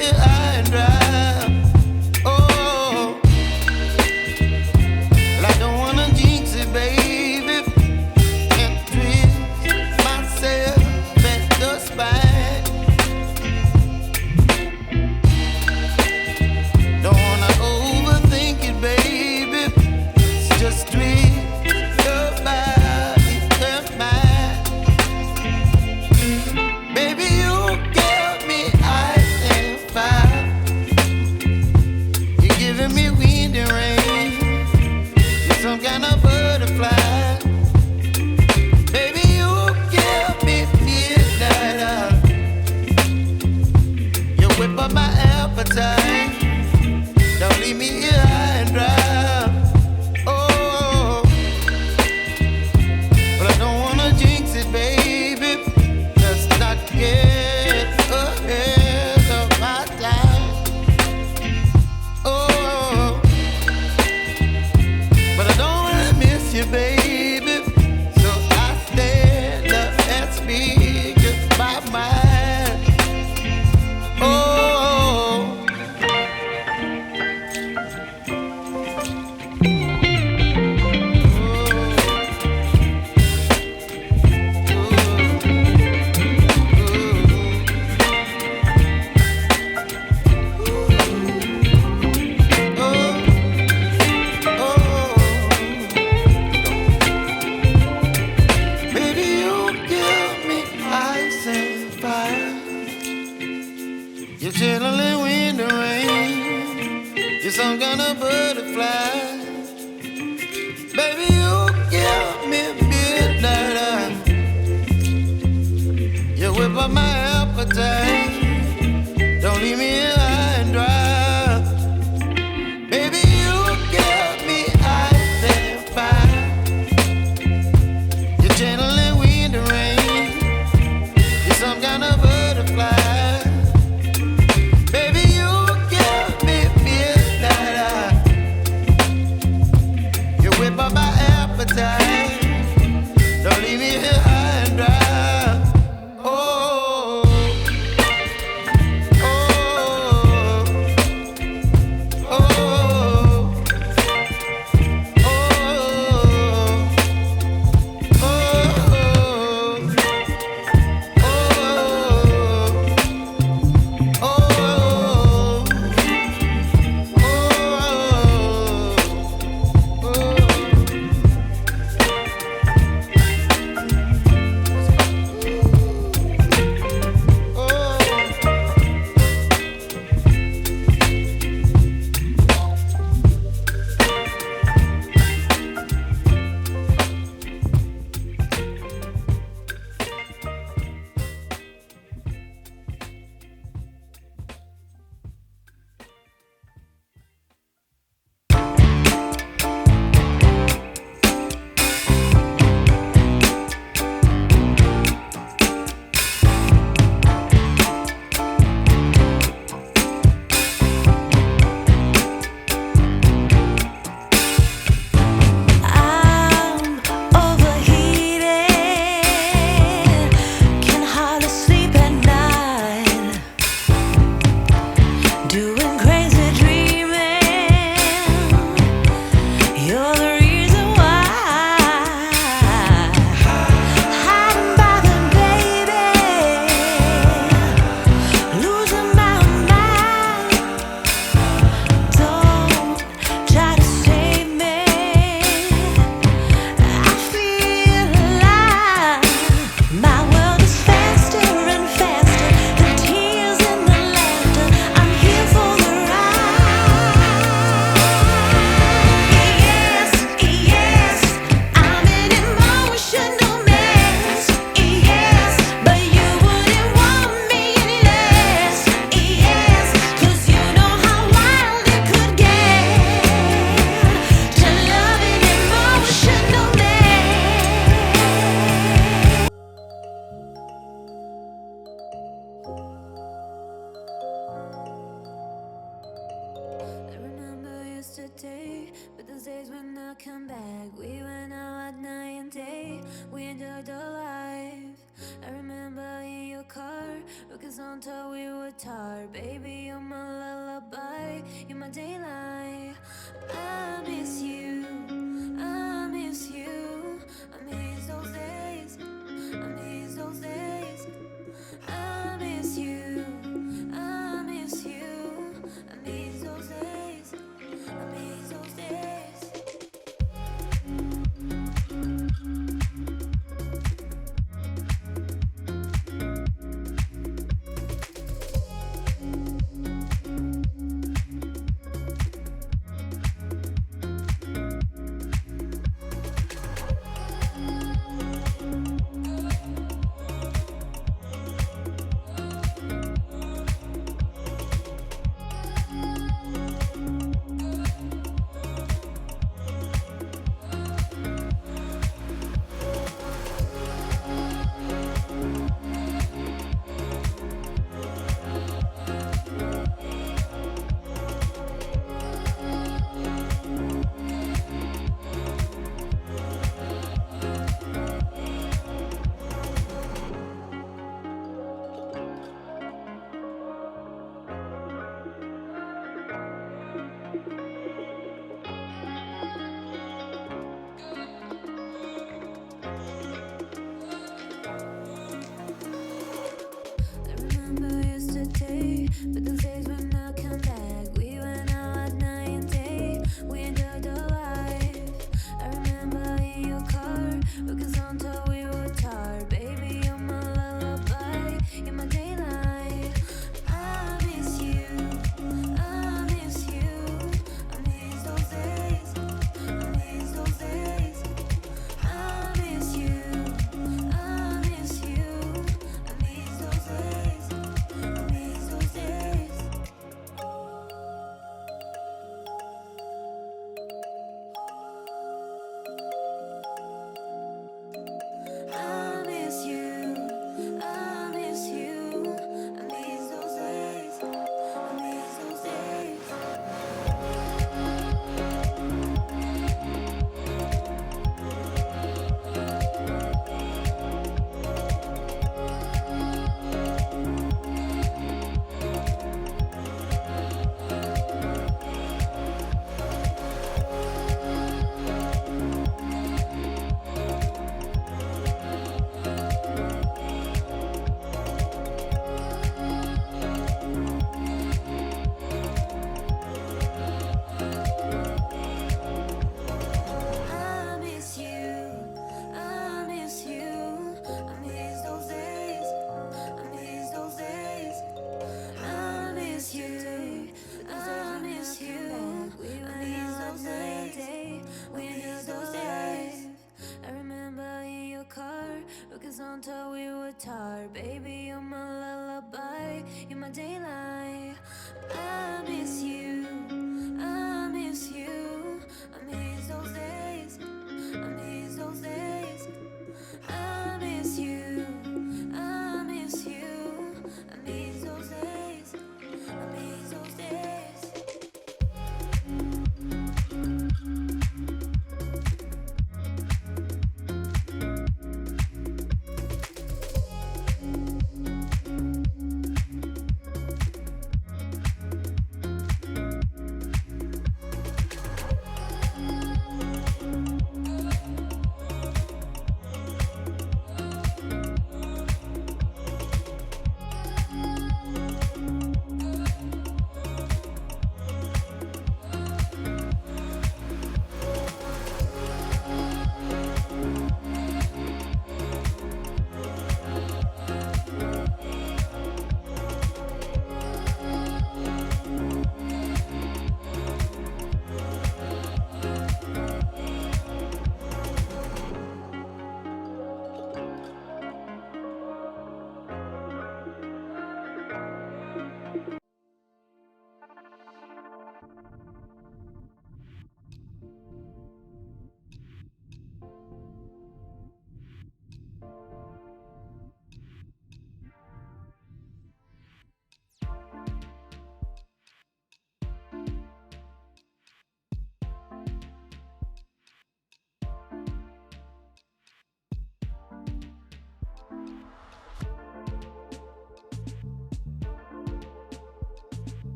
here high and dry. Oh, well, I don't wanna jinx it, baby, and twist myself at the spine. Don't wanna overthink it, baby. It's just twist your body and mine. Baby, you give me ice and fire. You're giving me wind and rain. You're some kind of butterfly. Baby, you give me midnight. You whip up my appetite. Don't leave me here high and dry. Oh, but I don't wanna jinx it, baby. Let's not get ahead of my time. Oh, but I don't wanna miss you, baby. So I stand up and speak my mind. Oh. Baby, you give me ice and fire. You're chilling wind and rain. You're some kind of butterfly. Baby, you give me midnight. You whip up my appetite. Don't leave me here high and dry. Baby, you give me ice and fire. You're channeling wind and rain. You're some kind of butterfly. Baby, you give me midnight. You whip up my appetite. Don't leave me here high and dry. Oh. tired, baby, you're my lullaby, you're my daylight. I miss you, I miss you, I miss those days, I miss those days. I miss you, I miss you, I miss those days, I miss those days. I remember yesterday, but those days will not come back. We went out at night and day, we enjoyed the life. I remember in your car, because until we were tired, baby, you're my lullaby, you're my daylight. I miss you, I miss you, I miss those days, I miss those days. I miss you, I miss you, I miss those days, I miss those days. I miss you, I miss you, I miss those days, I miss those days. I miss you, I miss you, I miss those days, I miss those days. I miss you, I miss you, I miss those days, we miss those days. I remember in your car, because until we were tired, baby, you're my lullaby, you're my daylight.